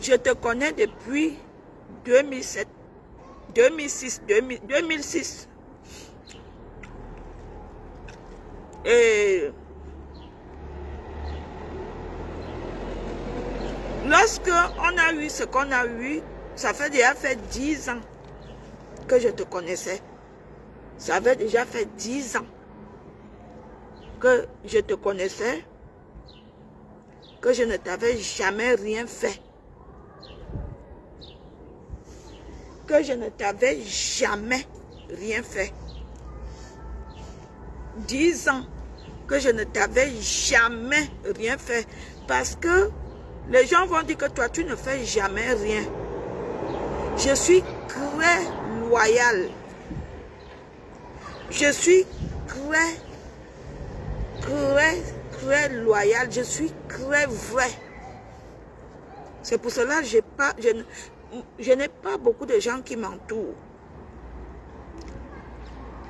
Je te connais depuis 2007, 2006, 2006. Et lorsque on a eu ce qu'on a eu, ça fait déjà fait 10 ans que je te connaissais. Ça avait déjà fait 10 ans que je te connaissais, que je ne t'avais jamais rien fait. Que je ne t'avais jamais rien fait. 10 ans que je ne t'avais jamais rien fait. Parce que les gens vont dire que toi, tu ne fais jamais rien. Je suis très loyale. Je suis très loyale. Je suis très vraie. C'est pour cela que je n'ai pas beaucoup de gens qui m'entourent.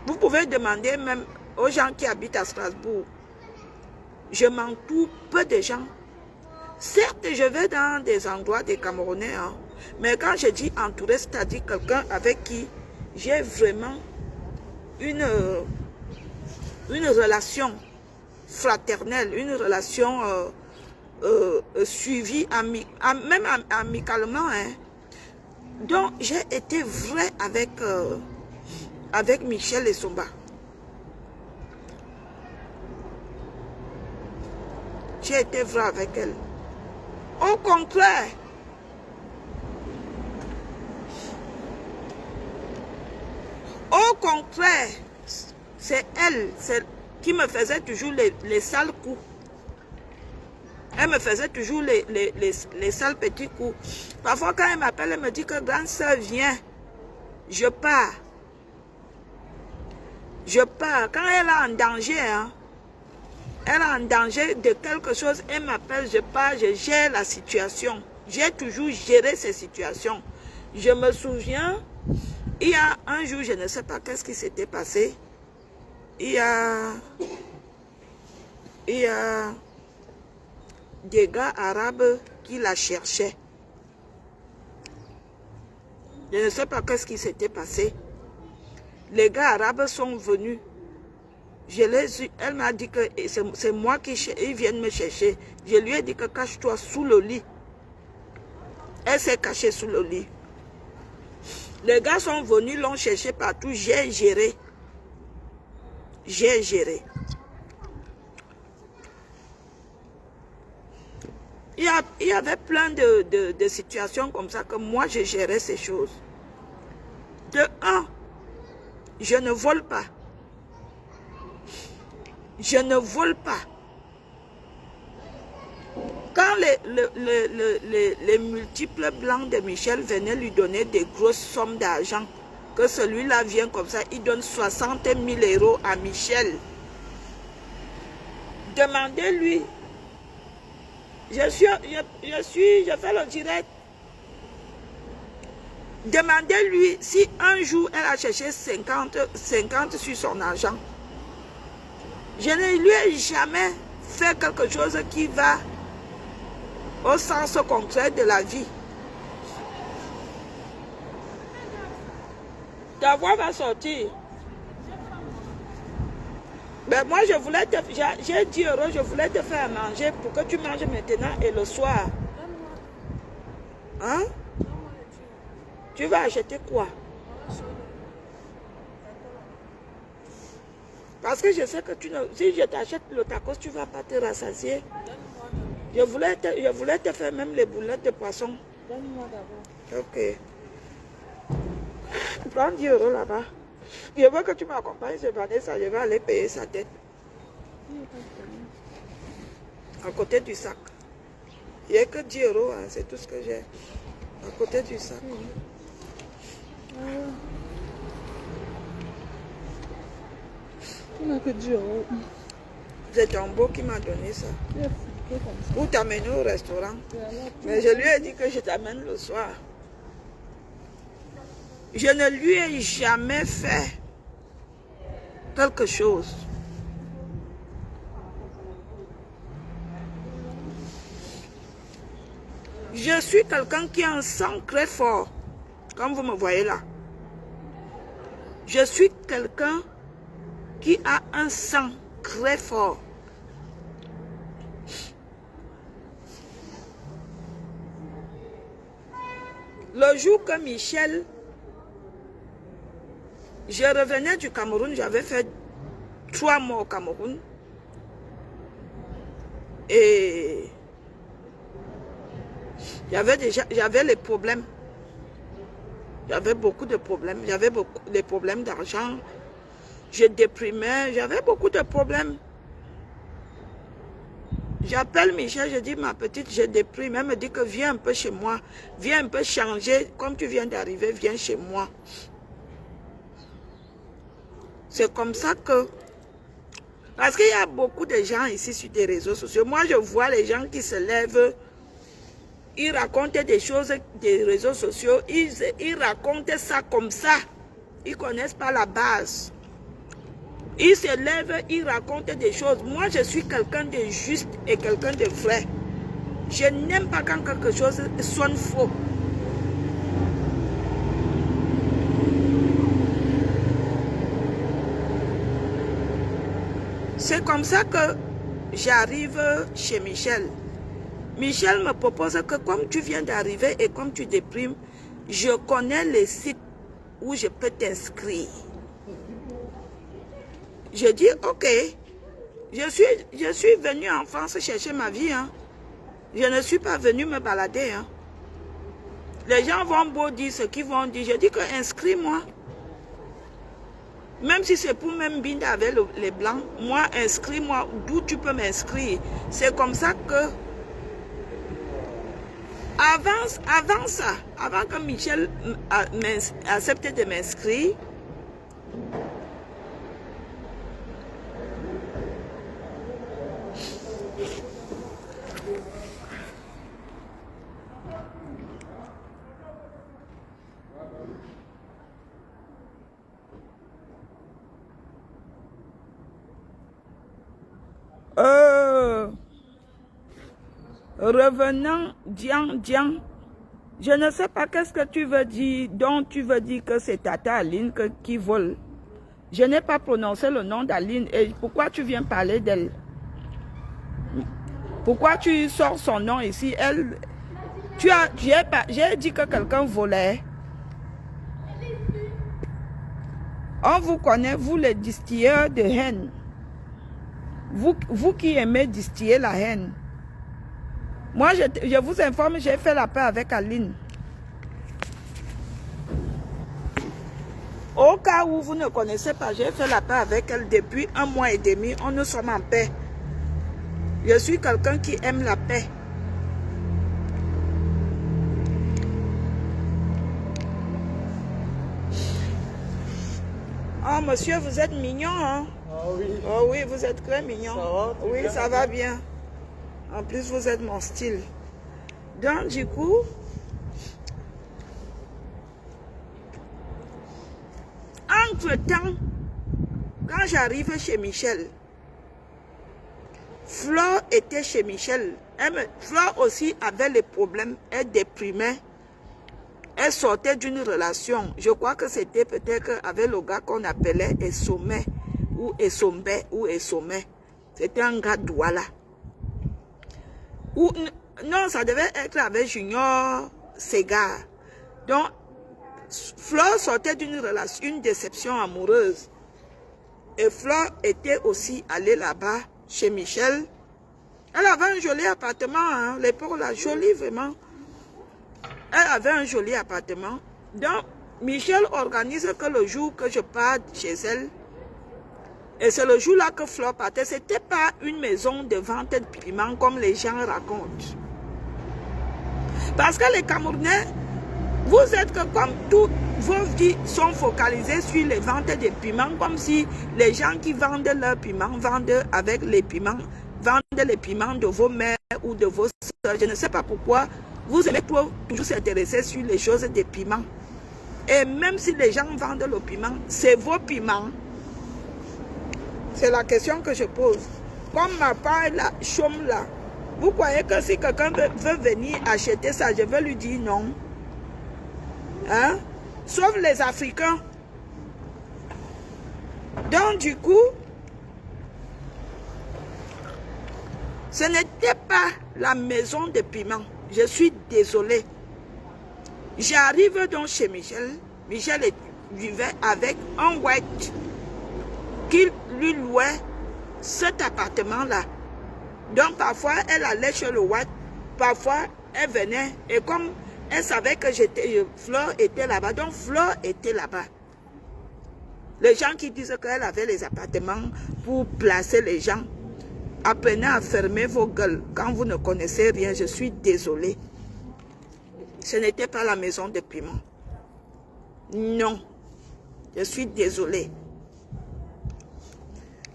Vous pouvez demander même aux gens qui habitent à Strasbourg. Je m'entoure peu de gens. Certes, je vais dans des endroits des Camerounais, hein, mais quand je dis entouré, c'est-à-dire quelqu'un avec qui j'ai vraiment une relation fraternelle, une relation suivie, même amicalement. Hein. Donc, j'ai été vraie avec Michel Essomba. J'ai été vraie avec elle. Au contraire, c'est elle qui me faisait toujours les sales coups. Elle me faisait toujours les sales petits coups. Parfois, quand elle m'appelle, elle me dit que grande soeur, viens. Je pars. Je pars. Quand elle est en danger, hein, elle est en danger de quelque chose, elle m'appelle, je pars, je gère la situation. J'ai toujours géré ces situations. Je me souviens, il y a un jour, je ne sais pas qu'est-ce qui s'était passé. Il y a des gars arabes qui la cherchaient. Je ne sais pas qu'est-ce qui s'était passé. Les gars arabes sont venus. Je les ai, elle m'a dit que c'est moi ils viennent me chercher. Je lui ai dit que cache-toi sous le lit. Elle s'est cachée sous le lit. Les gars sont venus, l'ont cherché partout. J'ai géré. J'ai géré. Il y avait plein de situations comme ça que moi, je gérais ces choses. De un, je ne vole pas. Je ne vole pas. Quand les multiples blancs de Michel venaient lui donner des grosses sommes d'argent, que celui-là vient comme ça, il donne 60 000 € à Michel. Demandez-lui. Je fais le direct. Demandez-lui si un jour elle a cherché 50 sur son argent. Je ne lui ai jamais fait quelque chose qui va au sens contraire de la vie. Ta voix va sortir. Ben moi, je voulais te... J'ai 10 €, je voulais te faire manger pour que tu manges maintenant et le soir. Hein? Tu vas acheter quoi? Parce que je sais que si je t'achète le tacos, tu ne vas pas te rassasier. Je voulais te faire même les boulettes de poisson. Donne-moi d'abord. Ok. Prends 10 € là-bas. Je veux que tu m'accompagnes, je vais aller payer sa tête. À côté du sac. Il n'y a que 10 €, hein, c'est tout ce que j'ai. À côté du sac. On n'a que 10 €. C'est ton beau qui m'a donné ça. Pour t'amener au restaurant. Mais je lui ai dit que je t'amène le soir. Je ne lui ai jamais fait quelque chose. Je suis quelqu'un qui a un sang très fort. Comme vous me voyez là. Je suis quelqu'un qui a un sang très fort. Le jour que Michel, je revenais du Cameroun, j'avais fait 3 mois au Cameroun. Et j'avais les problèmes. J'avais beaucoup de problèmes. J'avais beaucoup de problèmes d'argent. Je déprimais. J'avais beaucoup de problèmes. J'appelle Michel, je dis, ma petite, je déprime. Elle me dit que viens un peu chez moi. Viens un peu changer. Comme tu viens d'arriver, viens chez moi. C'est comme ça que... Parce qu'il y a beaucoup de gens ici sur des réseaux sociaux. Moi, je vois les gens qui se lèvent. Ils racontent des choses des réseaux sociaux. Ils racontent ça comme ça. Ils ne connaissent pas la base. Ils se lèvent, ils racontent des choses. Moi, je suis quelqu'un de juste et quelqu'un de vrai. Je n'aime pas quand quelque chose sonne faux. C'est comme ça que j'arrive chez Michel. Michel me propose que comme tu viens d'arriver et comme tu déprimes, je connais les sites où je peux t'inscrire. Je dis, ok, je suis venu en France chercher ma vie. Hein. Je ne suis pas venu me balader. Hein. Les gens vont beau dire ce qu'ils vont dire. Je dis que inscris-moi. Même si c'est pour même binder avec les blancs, moi, inscris-moi d'où tu peux m'inscrire. C'est comme ça que, avant ça, avant que Michel accepte de m'inscrire, revenant, Dian, je ne sais pas qu'est-ce que tu veux dire, donc tu veux dire que c'est Tata Aline qui vole. Je n'ai pas prononcé le nom d'Aline et pourquoi tu viens parler d'elle? Pourquoi tu sors son nom ici? J'ai dit que quelqu'un volait. On vous connaît, vous les distilleurs de haine. Vous qui aimez distiller la haine. Moi, je vous informe, j'ai fait la paix avec Aline. Au cas où vous ne connaissez pas, j'ai fait la paix avec elle depuis 1 mois et demi. Nous sommes en paix. Je suis quelqu'un qui aime la paix. Oh, monsieur, vous êtes mignon, hein? Oh oui. Oh oui, vous êtes très mignon. Ça va, oui, bien, ça va bien. En plus, vous êtes mon style. Donc, du coup, entre-temps, quand j'arrive chez Michel, Flore était chez Michel. Flore aussi avait les problèmes. Elle déprimait. Elle sortait d'une relation. Je crois que c'était peut-être avec le gars qu'on appelait Essomé ou Essombe ou Essomé. C'était un gars Douala. Non, ça devait être avec Junior Segar. Donc, Flore sortait d'une relation, une déception amoureuse. Et Flore était aussi allée là-bas, chez Michel. Elle avait un joli appartement, hein, l'époque là, joli vraiment. Elle avait un joli appartement. Donc, Michel organise que le jour que je pars chez elle, et c'est le jour-là que Flore partait, ce n'était pas une maison de vente de piments comme les gens racontent. Parce que les Camerounais, vous êtes que comme tous vos vies sont focalisées sur les ventes de piments, comme si les gens qui vendent leurs piments vendent avec les piments, vendent les piments de vos mères ou de vos soeurs. Je ne sais pas pourquoi vous aimez toujours s'intéresser sur les choses des piments. Et même si les gens vendent le piment, c'est vos piments. C'est la question que je pose. Comme ma part, la chôme là, Vous croyez que si quelqu'un veut venir acheter ça, je vais lui dire non? Hein? Sauf les Africains. Donc du coup, ce n'était pas la maison de piment. Je suis désolée. J'arrive donc chez Michel. Michel vivait avec un white qui lui louait cet appartement-là. Donc parfois, elle allait chez le white. Parfois, elle venait. Et comme elle savait que Fleur était là-bas, donc Fleur était là-bas. Les gens qui disent qu'elle avait les appartements pour placer les gens, apprenez à fermer vos gueules. Quand vous ne connaissez rien, je suis désolée. Ce n'était pas la maison de piment. Non. Je suis désolée.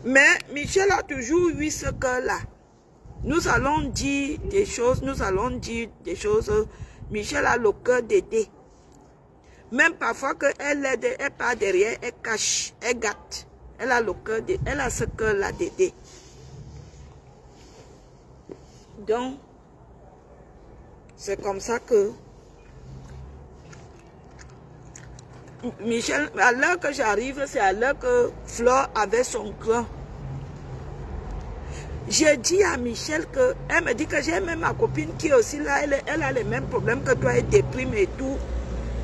Mais Michel a toujours eu ce cœur-là. Nous allons dire des choses, Michel a le cœur d'aider. Même parfois qu'elle aide, elle part derrière, elle cache, elle gâte. Elle a le cœur, elle a ce cœur-là d'aider. Donc, c'est comme ça que Michel, à l'heure que j'arrive, c'est à l'heure que Fleur avait son grand. J'ai dit à Michel que, elle me dit que j'ai même ma copine qui est aussi là, elle a les mêmes problèmes que toi, elle déprime et tout.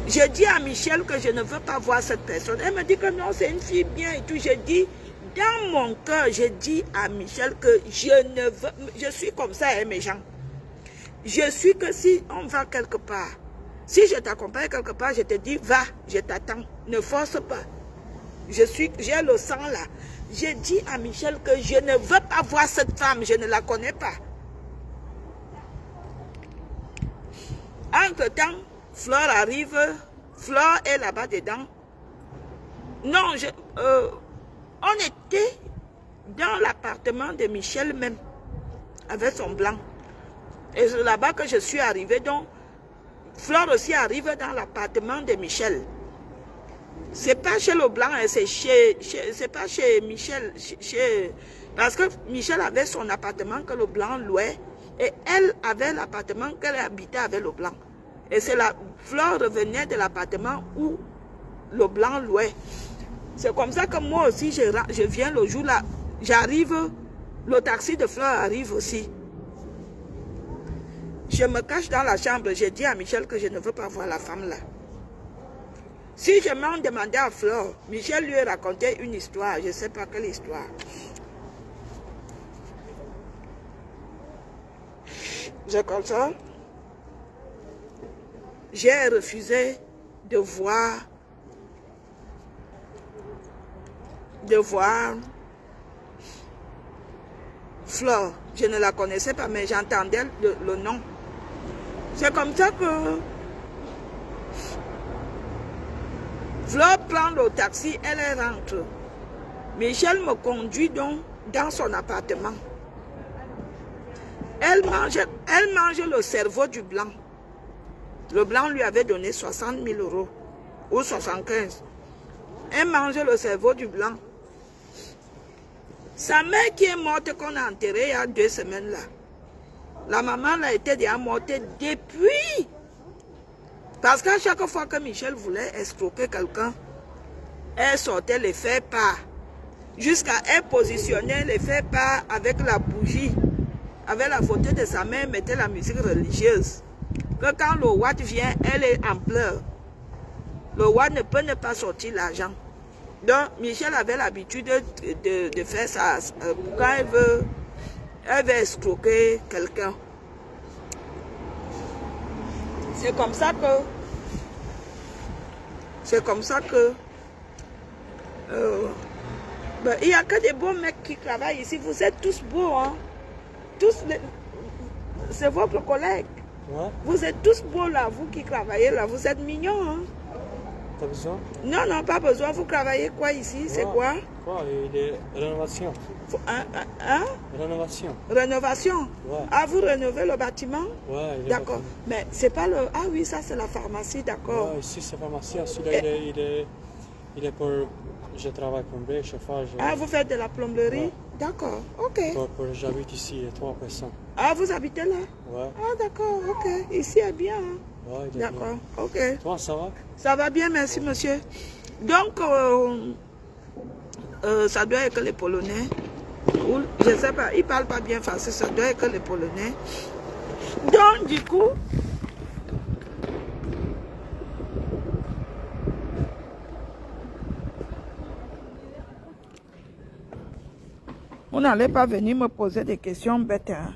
J'ai dit à Michel que je ne veux pas voir cette personne. Elle me dit que non, c'est une fille bien et tout. J'ai dit, dans mon cœur, j'ai dit à Michel que je suis comme ça, hein, mes gens. Je suis que si on va quelque part, si je t'accompagne quelque part, je te dis, va, je t'attends, ne force pas. J'ai le sang là. J'ai dit à Michel que je ne veux pas voir cette femme, je ne la connais pas. Entre-temps, Fleur arrive, Fleur est là-bas dedans. Non, on était dans l'appartement de Michel même, avec son blanc. Et c'est là-bas que je suis arrivée, donc Fleur aussi arrive dans l'appartement de Michel. C'est pas chez le blanc, c'est pas chez Michel, parce que Michel avait son appartement que le blanc louait, et elle avait l'appartement qu'elle habitait avec le blanc. Et c'est la Fleur revenait de l'appartement où le blanc louait. C'est comme ça que moi aussi, je viens le jour là, j'arrive, le taxi de Fleur arrive aussi. Je me cache dans la chambre, j'ai dit à Michel que je ne veux pas voir la femme là. Si je m'en demandais à Fleur, Michel lui racontait une histoire, je ne sais pas quelle histoire. C'est comme ça. J'ai refusé de voir Fleur. Je ne la connaissais pas, mais j'entendais le nom. C'est comme ça que Fleur prend le taxi, elle rentre. Michel me conduit donc dans son appartement. Elle mange le cerveau du blanc. Le blanc lui avait donné 60 000 € ou 75. Elle mange le cerveau du blanc. Sa mère qui est morte, qu'on a enterrée il y a 2 semaines là. La maman là était déjà morte depuis. Parce qu'à chaque fois que Michel voulait escroquer quelqu'un, elle sortait les faire part. Jusqu'à elle positionnait les faire part avec la bougie. Avec la photo de sa mère, mettait la musique religieuse. Que quand le Watt vient, elle est en pleurs. Le Watt ne peut ne pas sortir l'argent. Donc, Michel avait l'habitude de faire ça quand elle veut escroquer quelqu'un. C'est comme ça que il n'y a que des beaux mecs qui travaillent ici. Vous êtes tous beaux, hein? C'est votre collègue. Ouais. Vous êtes tous beaux là, vous qui travaillez là. Vous êtes mignons, hein? T'as besoin? Non, non, pas besoin. Vous travaillez quoi ici? Ouais. C'est quoi? Quoi? Il est rénovation. Rénovation. Rénovation? Ouais. Ah, vous rénovez le bâtiment? Ouais. D'accord. Mais c'est pas le... Ah oui, ça c'est la pharmacie, d'accord. Ouais, ici c'est la pharmacie. Celui-là, il est pour... Je travaille plomberie, chauffage. Ah, vous faites de la plomberie? Ouais. D'accord, ok. J'habite ici, 3 personnes. Ah, vous habitez là? Ouais. Ah, d'accord, ok. Ici est bien. Hein? Ouais, il est D'accord, bien. ok. Toi, ça va? Ça va bien, merci, monsieur. Donc, ça doit être les Polonais. Ou, je ne sais pas, ils ne parlent pas bien français, ça doit être les Polonais. Donc, du coup, vous n'allez pas venir me poser des questions bêtes. Hein?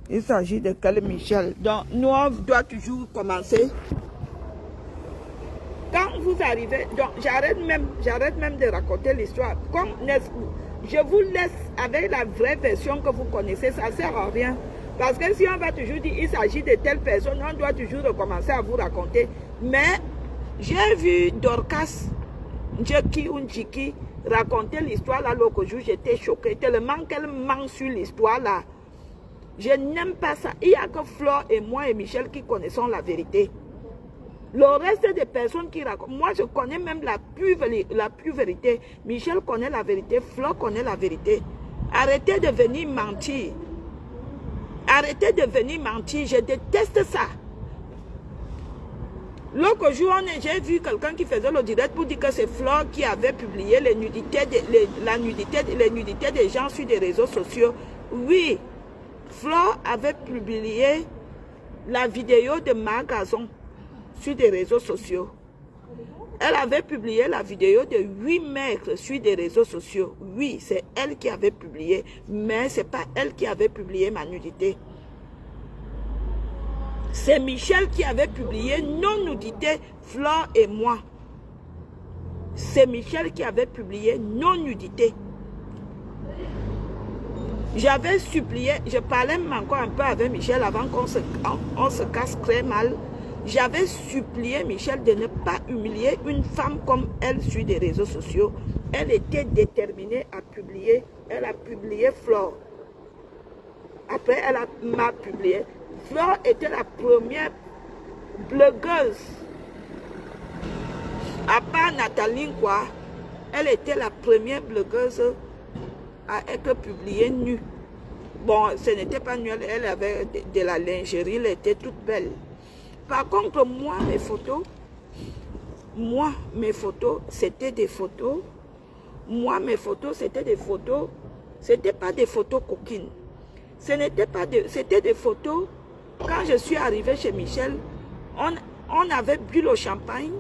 Il s'agit de quel Michel? Donc, nous, on doit toujours commencer. Quand vous arrivez, donc j'arrête même de raconter l'histoire. Comme je vous laisse avec la vraie version que vous connaissez, ça ne sert à rien. Parce que si on va toujours dire il s'agit de telle personne, on doit toujours recommencer à vous raconter. Mais j'ai vu Dorcas Njeki ou Njiki raconter l'histoire là l'autre jour, j'étais choquée tellement qu'elle ment sur l'histoire là. Je n'aime pas ça. Il n'y a que Flore et moi et Michel qui connaissons la vérité. Le reste des personnes qui racontent, moi je connais même la plus vérité. Michel connaît la vérité, Flore connaît la vérité. Arrêtez de venir mentir. Arrêtez de venir mentir, je déteste ça. L'autre jour, j'ai vu quelqu'un qui faisait le direct pour dire que c'est Flore qui avait publié les nudités des gens sur des réseaux sociaux. Oui, Flore avait publié la vidéo de Magazon sur des réseaux sociaux. Elle avait publié la vidéo de 8 mètres sur des réseaux sociaux. Oui, c'est elle qui avait publié, mais ce n'est pas elle qui avait publié ma nudité. C'est Michel qui avait publié nos nudités, Flore et moi. C'est Michel qui avait publié nos nudités. J'avais supplié, je parlais même encore un peu avec Michel avant qu'on se casse très mal. J'avais supplié Michel de ne pas humilier une femme comme elle sur des réseaux sociaux. Elle était déterminée à publier. Elle a publié Flore. Après, elle m'a publié. Flore était la première blogueuse. À part Nathalie, quoi. Elle était la première blogueuse à être publiée nue. Bon, ce n'était pas nue, elle avait de la lingerie, elle était toute belle. Par contre, moi, mes photos, c'était des photos. Moi, mes photos, c'était des photos. C'était pas des photos coquines. C'était des photos. Quand je suis arrivée chez Michel, on avait bu le champagne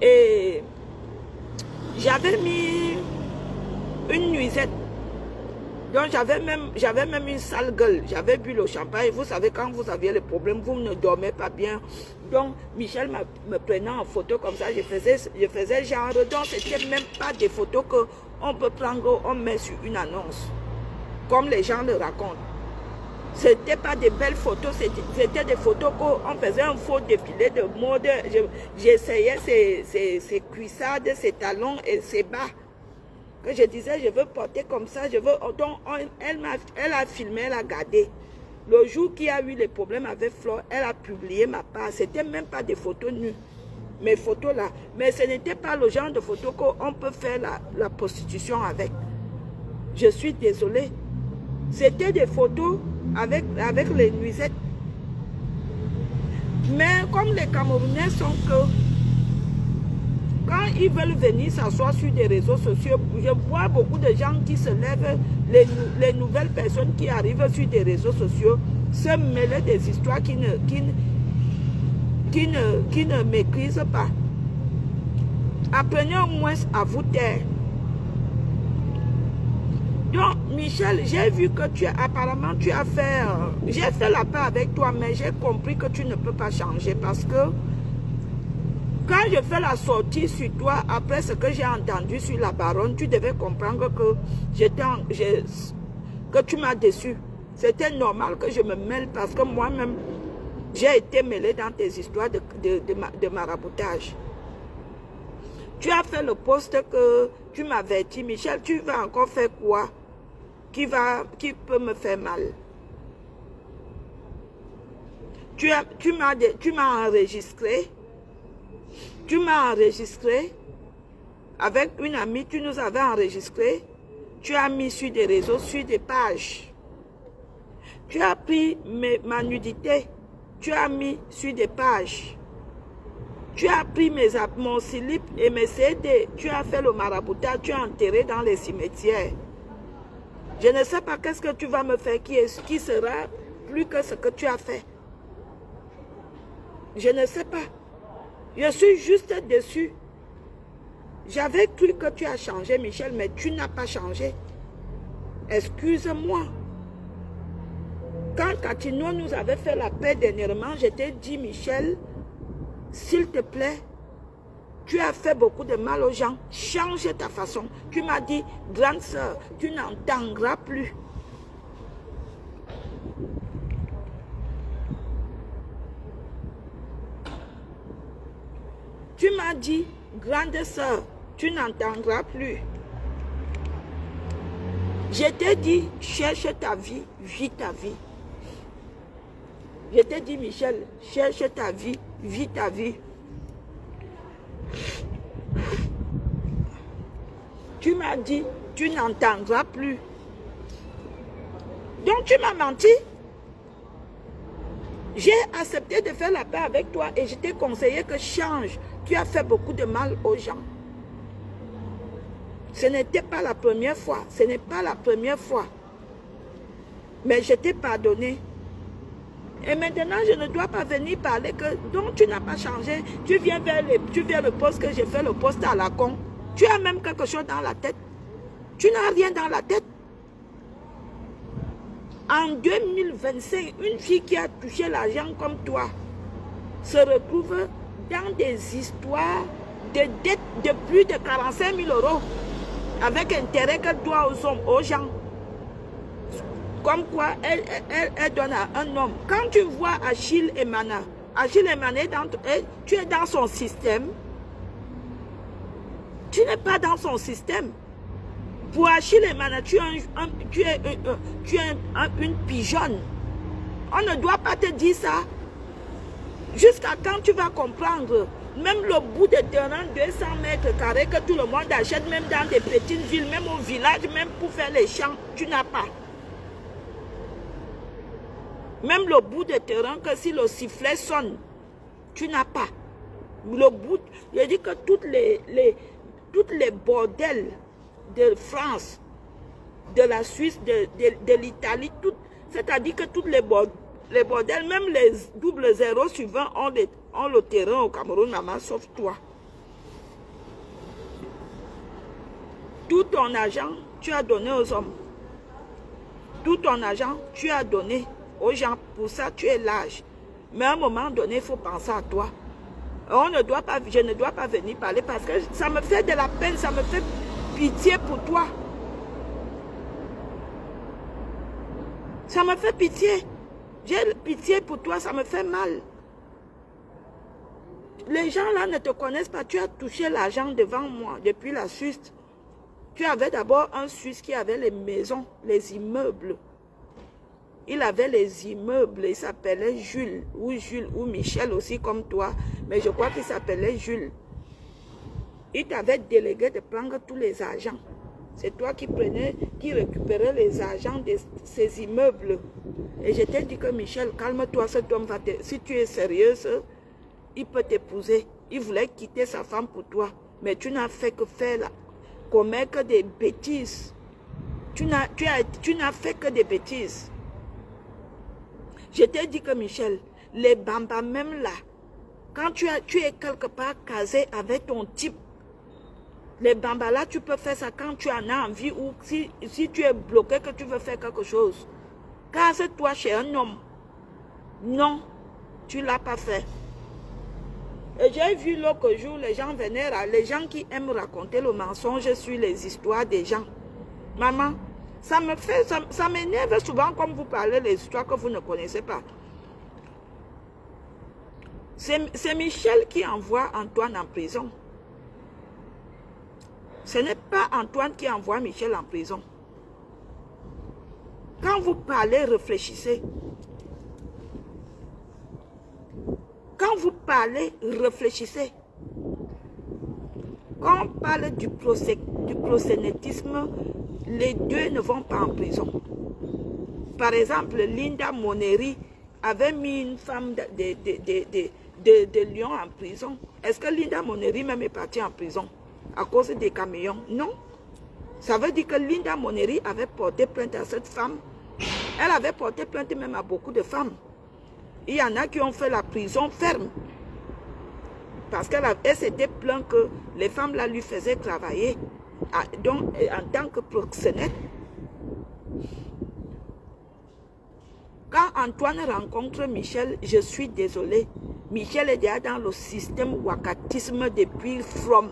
et j'avais mis une nuisette. Donc j'avais même une sale gueule. J'avais bu le champagne. Vous savez, quand vous aviez le problème, vous ne dormez pas bien. Donc Michel me prenait en photo comme ça. Je faisais genre. Donc c'était même pas des photos qu'on peut prendre, on met sur une annonce. Comme les gens le racontent. C'était pas des belles photos. C'était des photos qu'on faisait un faux défilé de mode. J'essayais ses cuissades, ses talons et ses bas. Que je disais, je veux porter comme ça, je veux... Donc, elle a filmé, elle a gardé. Le jour qu'il y a eu les problèmes avec Flore, elle a publié ma part. C'était même pas des photos nues, mes photos là. Mais ce n'était pas le genre de photos qu'on peut faire la prostitution avec. Je suis désolée. C'était des photos avec les nuisettes. Mais comme les Camerounais sont que... Quand ils veulent venir s'asseoir sur des réseaux sociaux, je vois beaucoup de gens qui se lèvent, les nouvelles personnes qui arrivent sur des réseaux sociaux, se mêler des histoires qui ne maîtrisent pas. Apprenez au moins à vous taire. Donc, Michel, j'ai vu que apparemment tu as fait... j'ai fait la paix avec toi, mais j'ai compris que tu ne peux pas changer parce que quand je fais la sortie sur toi, après ce que j'ai entendu sur la baronne, tu devais comprendre que que tu m'as déçu. C'était normal que je me mêle parce que moi-même, j'ai été mêlée dans tes histoires de maraboutage. Tu as fait le poste que tu m'avais dit, Michel, tu vas encore faire quoi qui peut me faire mal? Tu m'as enregistré. Tu m'as enregistré avec une amie, tu nous avais enregistré. Tu as mis sur des réseaux, sur des pages. Tu as pris ma nudité, tu as mis sur des pages. Tu as pris mon slip et mes CD, tu as fait le maraboutage, tu as enterré dans les cimetières. Je ne sais pas qu'est-ce que tu vas me faire qui sera plus que ce que tu as fait. Je ne sais pas. Je suis juste déçue. J'avais cru que tu as changé, Michel, mais tu n'as pas changé. Excuse-moi. Quand Catino nous avait fait la paix dernièrement, je t'ai dit, Michel, s'il te plaît, tu as fait beaucoup de mal aux gens. Change ta façon. Tu m'as dit, grande sœur, tu n'entendras plus. Tu m'as dit, grande sœur, tu n'entendras plus. Je t'ai dit, cherche ta vie, vis ta vie. Je t'ai dit, Michel, cherche ta vie, vis ta vie. Tu m'as dit, tu n'entendras plus. Donc tu m'as menti. J'ai accepté de faire la paix avec toi et je t'ai conseillé que change. Tu as fait beaucoup de mal aux gens. Ce n'était pas la première fois. Ce n'est pas la première fois. Mais je t'ai pardonné. Et maintenant, je ne dois pas venir parler que donc tu n'as pas changé. Tu viens le poste que j'ai fait, le poste à la con. Tu as même quelque chose dans la tête. Tu n'as rien dans la tête. En 2025, une fille qui a touché l'argent comme toi se retrouve dans des histoires de dettes de plus de 45 000 € avec intérêt qu'elle doit aux gens. Comme quoi, elle donne à un homme. Quand tu vois Achille et Mana, tu es dans son système. Tu n'es pas dans son système. Pour Achille et Mana, tu es une pigeonne. On ne doit pas te dire ça. Jusqu'à quand tu vas comprendre? Même le bout de terrain, 200 mètres carrés, que tout le monde achète, même dans des petites villes, même au village, même pour faire les champs, tu n'as pas. Même le bout de terrain, que si le sifflet sonne, tu n'as pas. Le bout, je dis que toutes les bordels de France, de la Suisse, de l'Italie, c'est-à-dire que toutes les bordels, même les double zéros suivants ont le terrain au Cameroun, maman, sauf toi. Tout ton argent, tu as donné aux hommes. Tout ton argent, tu as donné aux gens. Pour ça, tu es large. Mais à un moment donné, il faut penser à toi. Je ne dois pas venir parler parce que ça me fait de la peine, ça me fait pitié pour toi. Ça me fait pitié. J'ai pitié pour toi, ça me fait mal. Les gens là ne te connaissent pas. Tu as touché l'argent devant moi depuis la Suisse. Tu avais d'abord un Suisse qui avait les maisons, les immeubles. Il avait les immeubles, il s'appelait Jules ou Michel aussi comme toi. Mais je crois qu'il s'appelait Jules. Il t'avait délégué de prendre tous les argents. C'est toi qui récupérais les argents de ces immeubles. Et je t'ai dit que Michel, calme-toi, cet homme va si tu es sérieuse, il peut t'épouser. Il voulait quitter sa femme pour toi. Mais tu n'as fait que faire là, commettre des bêtises. Tu n'as fait que des bêtises. Je t'ai dit que Michel, les bambas même là, quand tu es quelque part casé avec ton type, les bambas là, tu peux faire ça quand tu en as envie ou si tu es bloqué que tu veux faire quelque chose. Case-toi chez un homme. Non, tu ne l'as pas fait. Et j'ai vu l'autre jour, les gens venaient, les gens qui aiment raconter le mensonge sur les histoires des gens. Maman, ça m'énerve souvent comme vous parlez les histoires que vous ne connaissez pas. C'est Michel qui envoie Antoine en prison. Ce n'est pas Antoine qui envoie Michel en prison. Quand vous parlez, réfléchissez. Quand vous parlez, réfléchissez. Quand on parle du prosélytisme, les deux ne vont pas en prison. Par exemple, Linda Moneri avait mis une femme de Lyon en prison. Est-ce que Linda Moneri même est partie en prison à cause des camions? Non. Ça veut dire que Linda Moneri avait porté plainte à cette femme. Elle avait porté plainte même à beaucoup de femmes. Il y en a qui ont fait la prison ferme. Parce qu'elle s'était plainte que les femmes là lui faisaient travailler donc, en tant que proxénète. Quand Antoine rencontre Michel, je suis désolée. Michel est déjà dans le système wakatisme depuis From.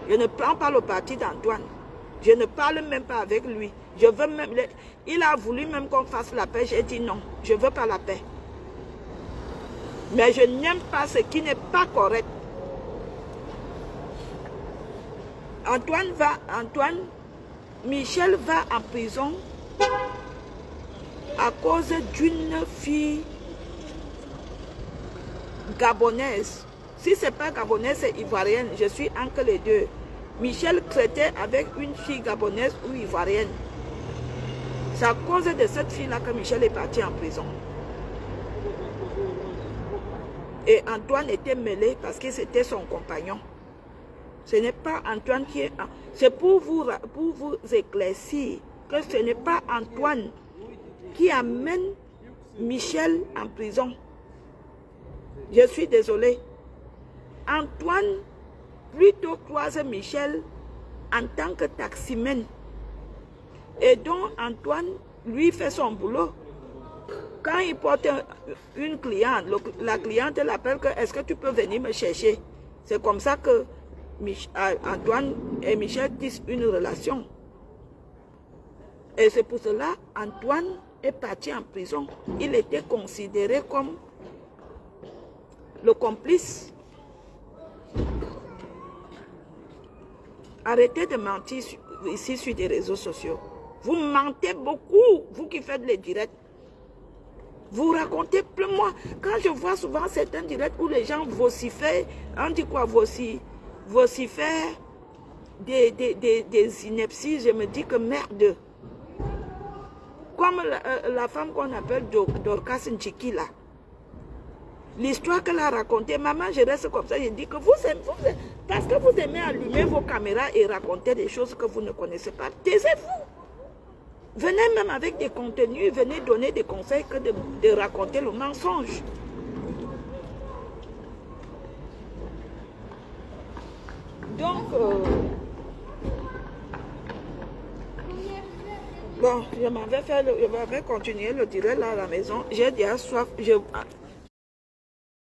Je ne prends pas le parti d'Antoine. Je ne parle même pas avec lui. Je veux même, il a voulu même qu'on fasse la paix. J'ai dit non, je ne veux pas la paix. Mais je n'aime pas ce qui n'est pas correct. Michel va en prison à cause d'une fille gabonaise. Si ce n'est pas gabonaise, c'est ivoirienne. Je suis entre les deux. Michel traitait avec une fille gabonaise ou ivoirienne. C'est à cause de cette fille-là que Michel est parti en prison. Et Antoine était mêlé parce que c'était son compagnon. Ce n'est pas Antoine qui est... C'est pour vous éclaircir que ce n'est pas Antoine qui amène Michel en prison. Je suis désolée. Antoine plutôt croise Michel en tant que taximène. Et donc Antoine, lui, fait son boulot. Quand il porte une cliente, la cliente l'appelle que est-ce que tu peux venir me chercher? C'est comme ça que Antoine et Michel tissent une relation. Et c'est pour cela Antoine est parti en prison. Il était considéré comme le complice. Arrêtez de mentir ici sur des réseaux sociaux. Vous mentez beaucoup, vous qui faites les directs. Vous racontez plus moi. Quand je vois souvent certains directs où les gens vocifèrent, on dit quoi, vocifèrent des inepties, je me dis que merde. Comme la femme qu'on appelle Dorcas Nchiki là. L'histoire qu'elle a racontée, maman, je reste comme ça, je dis que vous aimez, parce que vous aimez allumer vos caméras et raconter des choses que vous ne connaissez pas. Taisez-vous. Venez même avec des contenus, venez donner des conseils que de raconter le mensonge. Donc, bon, je m'avais continué le direct là à la maison. J'ai déjà soif.